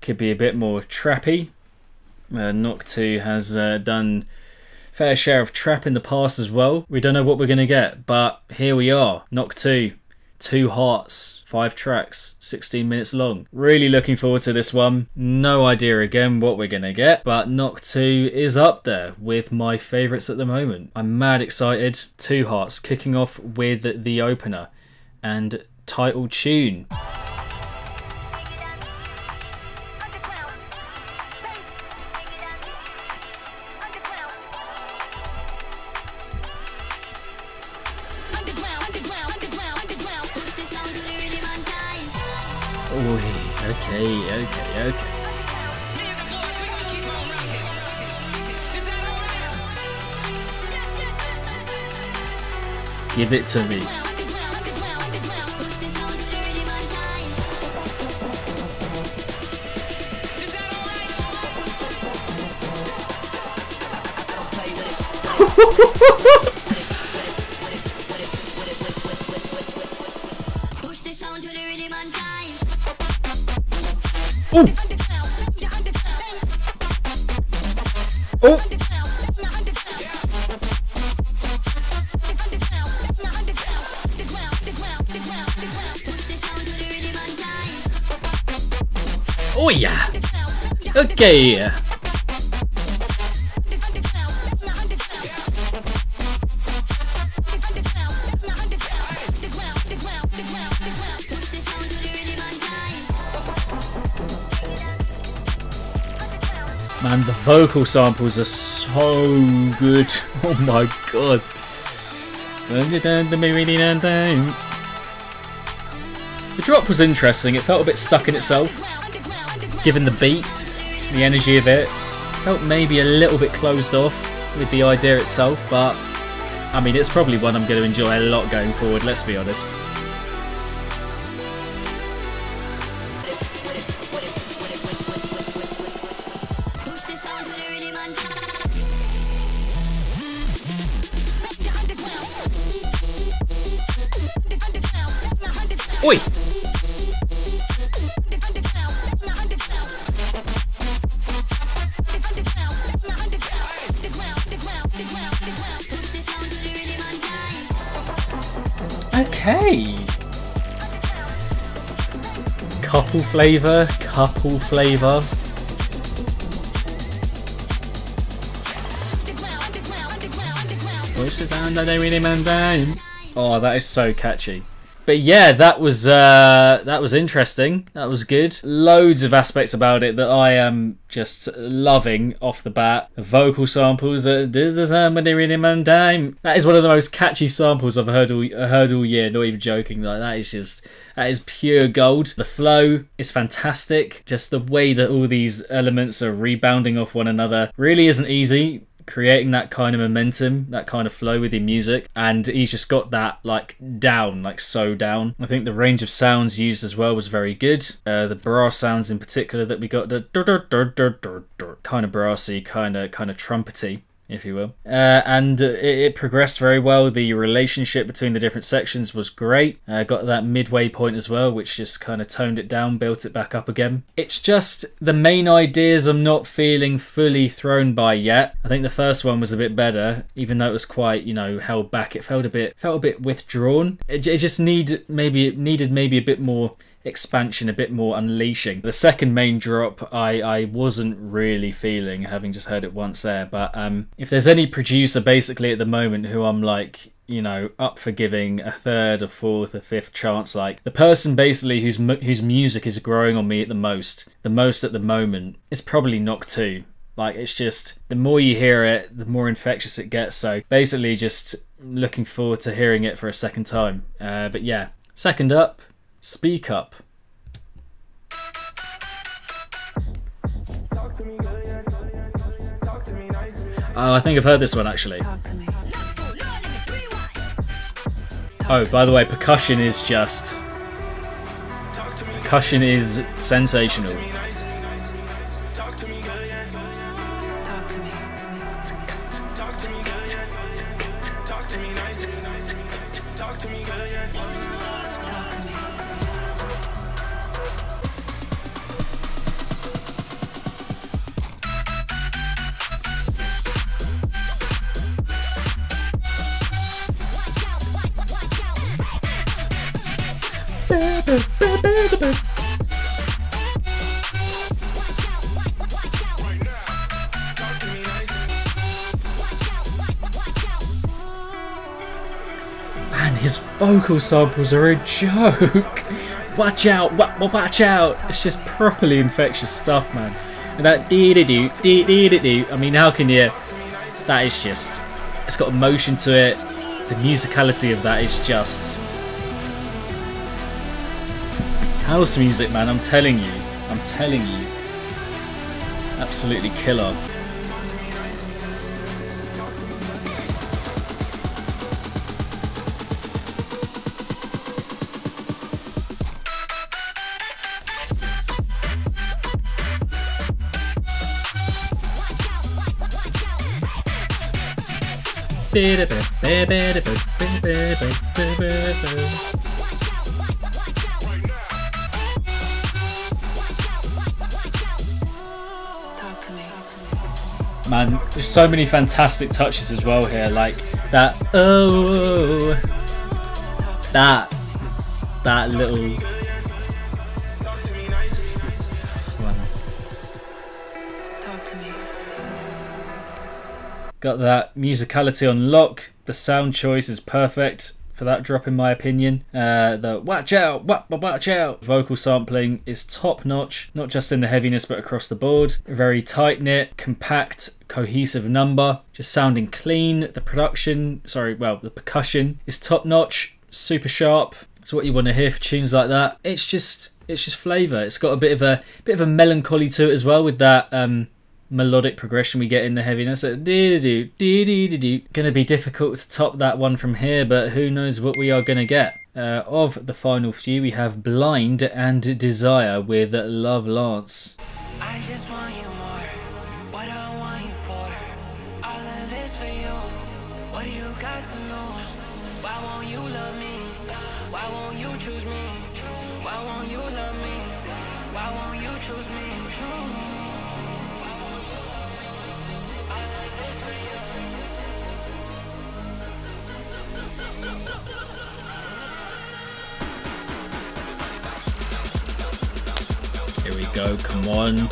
could be a bit more trappy. Knock2 has done fair share of trap in the past as well. We don't know what we're going to get, but here we are. Knock2, 2HEARTs, 5 tracks, 16 minutes long. Really looking forward to this one. No idea again what we're going to get, but Knock2 is up there with my favourites at the moment. I'm mad excited. 2HEARTs kicking off with the opener and title tune. Okay. Give it to me. Oh! Oh! Oh yeah! Okay! Man, the vocal samples are so good. Oh my god. The drop was interesting. It felt a bit stuck in itself. Given the beat, the energy of it. Felt maybe a little bit closed off with the idea itself, but I mean, it's probably one I'm going to enjoy a lot going forward, let's be honest. Oi! Okay. Couple flavour. Push the sound that they really man down. Oh, that is so catchy. But yeah, that was interesting. That was good. Loads of aspects about it that I am just loving off the bat. The vocal samples. Does the sound when they really man down. That is one of the most catchy samples I've heard all year. Not even joking. Like that is pure gold. The flow is fantastic. Just the way that all these elements are rebounding off one another really isn't easy. Creating that kind of momentum, that kind of flow with your music, and he's just got that like down, like so down. I think the range of sounds used as well was very good. The brass sounds in particular that we got, the kind of brassy, kind of trumpety, if you will, and it progressed very well. The relationship between the different sections was great. Got that midway point as well, which just kind of toned it down, built it back up again. It's just the main ideas I'm not feeling fully thrown by yet. I think the first one was a bit better, even though it was quite, you know, held back. It felt a bit withdrawn. It just needed maybe a bit more expansion, a bit more unleashing. The second main drop I wasn't really feeling, having just heard it once there, but if there's any producer basically at the moment who I'm like, you know, up for giving a third, a fourth, a fifth chance, like the person basically whose music is growing on me the most at the moment is probably Knock2. Like, it's just, the more you hear it, the more infectious it gets. So basically just looking forward to hearing it for a second time. But yeah, second up, Speak Up. Oh, I think I've heard this one actually. Oh, by the way, percussion is sensational. his vocal samples are a joke. Watch out, watch out. It's just properly infectious stuff, man. And that dee-dee-doo, dee-dee-doo. I mean, how can you... That is just... It's got emotion to it. The musicality of that is just... House music, man, I'm telling you. I'm telling you. Absolutely killer. Man, there's so many fantastic touches as well here, like that. Oh, that little. Got that musicality on lock. The sound choice is perfect for that drop, in my opinion. The watch out, watch out vocal sampling is top notch, not just in the heaviness but across the board. Very tight knit, compact, cohesive number, just sounding clean. The production, the percussion is top notch, super sharp. It's what you want to hear for tunes like that. It's just flavour. It's got a bit of a melancholy to it as well, with that melodic progression we get in the heaviness. Gonna be difficult to top that one from here, but who knows what we are gonna get. Of the final few, we have Blind and Desire with Love Lance. I just want you more. What I want you for. All of this for you. What do you got to lose? Why won't you love me? Why won't you choose me? Why won't you love me? Why won't you choose me? Here we go, come on.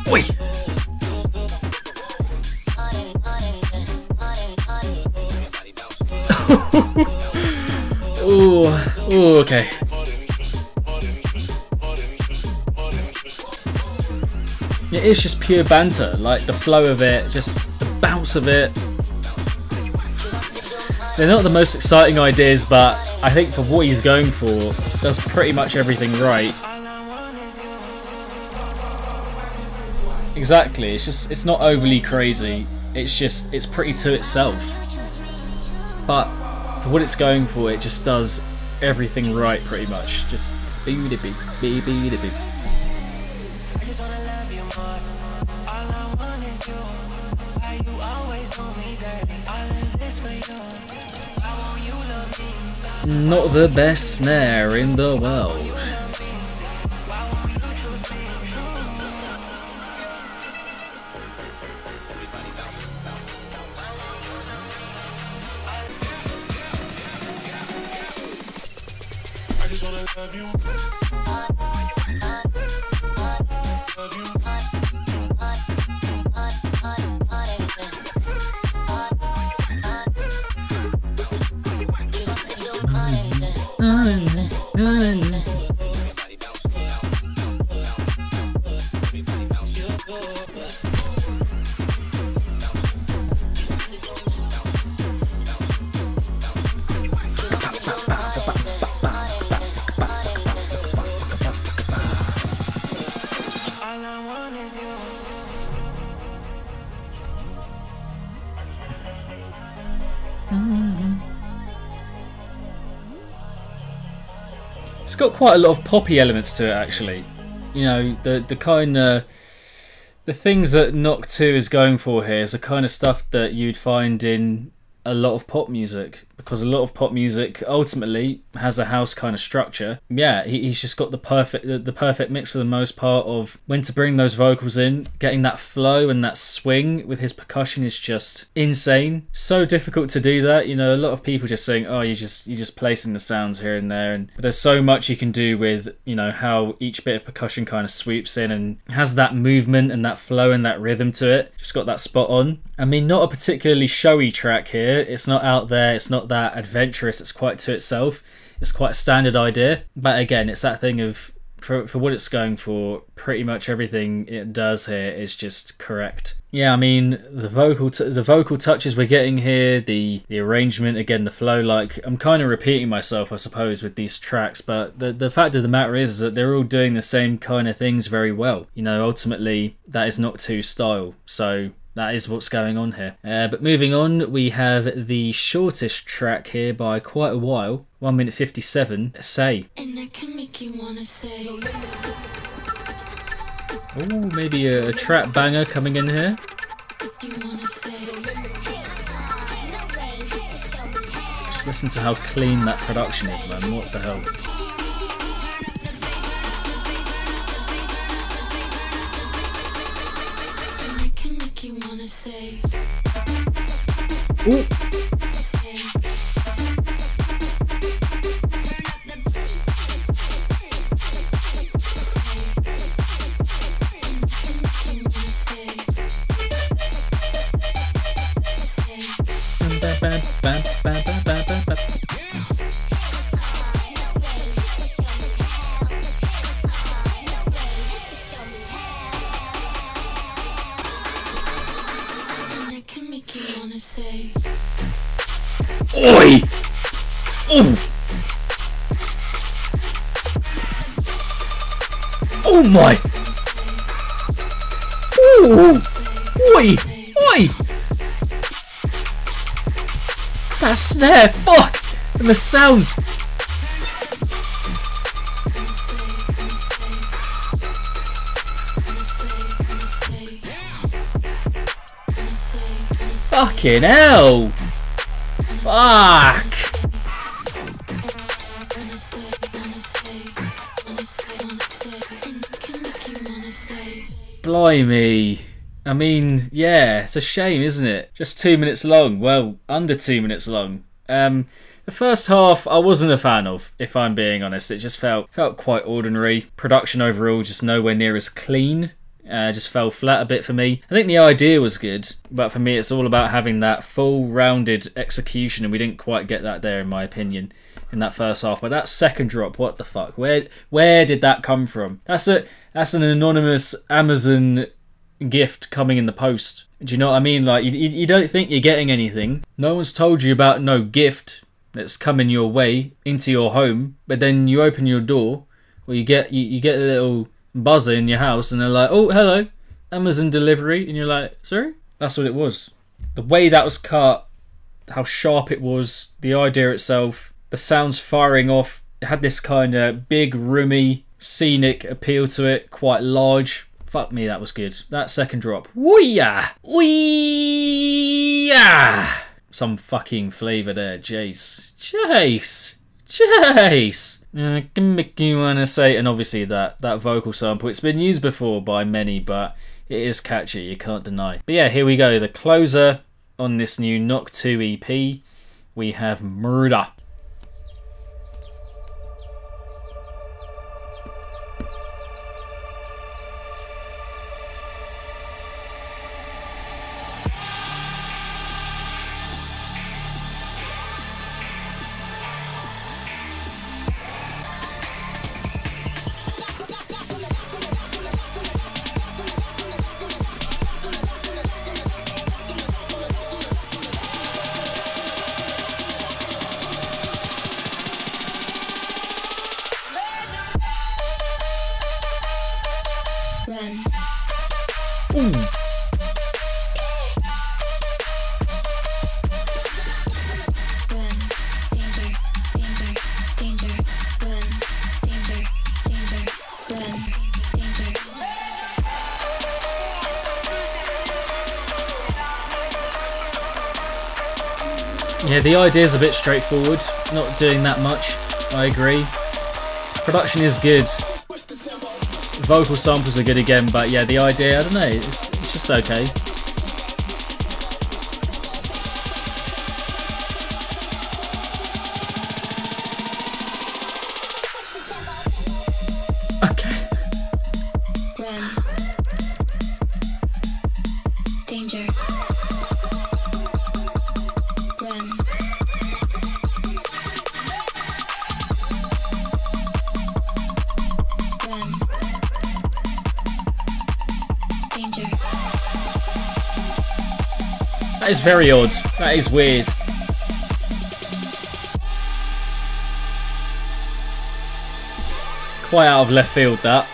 Oi! Oh, okay. It is just pure banter, like the flow of it, just the bounce of it. They're not the most exciting ideas, but I think for what he's going for, does pretty much everything right. Exactly, it's not overly crazy, it's pretty to itself. But for what it's going for, it just does everything right pretty much. Just bee-de-bee, bee-de-bee. Not the best snare in the world. I just wanna love you. It's got quite a lot of poppy elements to it, actually. You know, the kind of the things that Knock2 is going for here is the kind of stuff that you'd find in a lot of pop music, because a lot of pop music ultimately has a house kind of structure. Yeah, he's just got the perfect mix for the most part of when to bring those vocals in. Getting that flow and that swing with his percussion is just insane. So difficult to do that. You know, a lot of people just saying, oh, you're just placing the sounds here and there, and there's so much you can do with, you know, how each bit of percussion kind of sweeps in and has that movement and that flow and that rhythm to it. Just got that spot on. I mean, not a particularly showy track here. It's not out there. It's not that adventurous. It's quite to itself. It's quite a standard idea. But again, it's that thing of, for what it's going for, pretty much everything it does here is just correct. Yeah, I mean, the vocal touches we're getting here, the arrangement, again, the flow, like, I'm kind of repeating myself, I suppose, with these tracks, but the fact of the matter is that they're all doing the same kind of things very well. You know, ultimately, that is Knock2 style, so that is what's going on here. But moving on, we have the shortest track here by quite a while, 1 minute 57, Say. And I can make you wanna say. Ooh, maybe a trap banger coming in here. You wanna say. Just listen to how clean that production is, man. What the hell? And I can make you wanna say. Ooh. Oi! Oh! Oh my! Ooh! Oi! Oi! That snare! Fuck! And the sounds! Fucking hell! Fuck! Blimey. I mean, yeah, it's a shame, isn't it? Just 2 minutes long. Well, under 2 minutes long. The first half I wasn't a fan of, if I'm being honest. It just felt quite ordinary. Production overall just nowhere near as clean. Just fell flat a bit for me. I think the idea was good, but for me it's all about having that full rounded execution, and we didn't quite get that there in my opinion in that first half. But that second drop, what the fuck? Where did that come from? That's an anonymous Amazon gift coming in the post. Do you know what I mean? Like, you don't think you're getting anything. No one's told you about no gift that's coming your way into your home, but then you open your door, or you get a little buzzer in your house, and they're like, oh, hello, Amazon delivery, and you're like, sorry? That's what it was. The way that was cut, how sharp it was, the idea itself, the sounds firing off, it had this kind of big, roomy, scenic appeal to it, quite large. Fuck me, that was good. That second drop, wee-ya! Wee-ya! Some fucking flavour there, Jace. I can make you wanna say, and obviously that vocal sample, it's been used before by many, but it is catchy, you can't deny. But yeah, here we go, the closer on this new Knock2 EP, we have Murder. Ooh. Yeah, the idea is a bit straightforward, not doing that much, I agree. Production is good. Vocal samples are good again, but yeah, the idea, I don't know, it's just okay. Okay. Run. Danger. Run. Run. Danger. That is very odd. That is weird. Quite out of left field, that.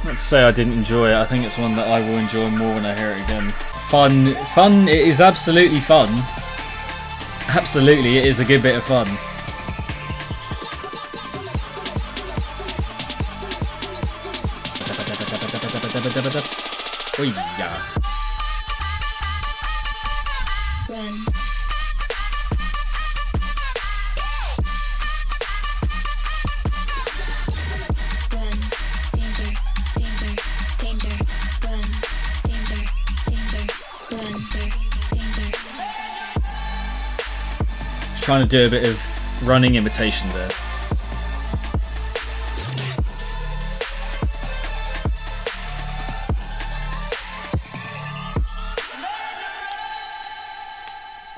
Not to say I didn't enjoy it. I think it's one that I will enjoy more when I hear it again. Fun. Fun. It is absolutely fun. Absolutely, it is a good bit of fun. Oh yeah. Run. Run. Danger. Danger. Danger. Run. Danger. Danger. Run. Danger. Just trying to do a bit of running imitation there.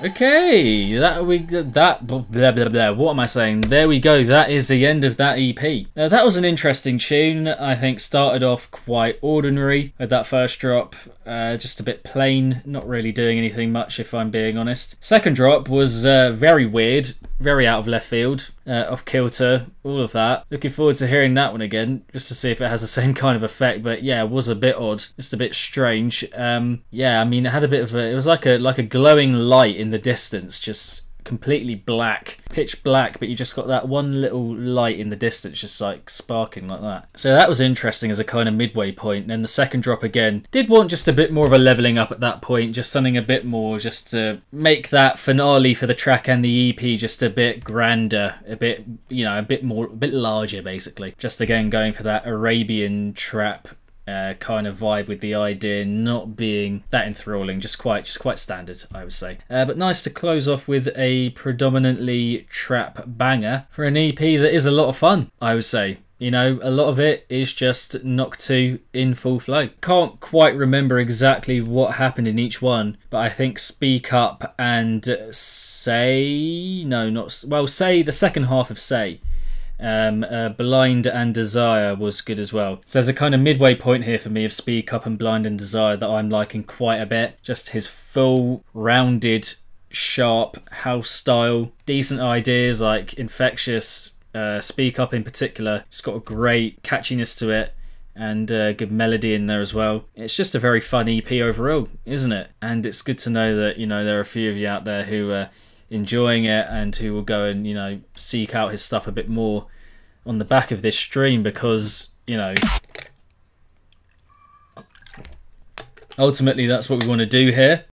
Okay, blah, blah, blah, blah. What am I saying? There we go. That is the end of that EP. That was an interesting tune. I think started off quite ordinary with that first drop. Just a bit plain, not really doing anything much if I'm being honest. Second drop was very weird, very out of left field, off kilter, all of that. Looking forward to hearing that one again, just to see if it has the same kind of effect. But yeah, it was a bit odd, just a bit strange. Yeah, I mean, it had a bit of a, it was like a glowing light in the distance, just completely black, pitch black, but you just got that one little light in the distance just like sparking like that. So that was interesting as a kind of midway point. And then the second drop again did want just a bit more of a leveling up at that point, just something a bit more just to make that finale for the track and the EP just a bit grander, a bit, you know, a bit more, a bit larger basically. Just again going for that Arabian trap kind of vibe, with the idea not being that enthralling, just quite standard, I would say. But nice to close off with a predominantly trap banger for an EP that is a lot of fun, I would say. You know, a lot of it is just Knock2 in full flow. Can't quite remember exactly what happened in each one, but I think Speak Up and Say, no, not, well, Say, the second half of Say. Blind and Desire was good as well. So there's a kind of midway point here for me of Speak Up and Blind and Desire that I'm liking quite a bit. Just his full, rounded, sharp house style. Decent ideas like Infectious, Speak Up in particular. It's got a great catchiness to it and good melody in there as well. It's just a very fun EP overall, isn't it? And it's good to know that, you know, there are a few of you out there who are enjoying it and who will go and, you know, seek out his stuff a bit more on the back of this stream, because, you know, ultimately that's what we want to do here.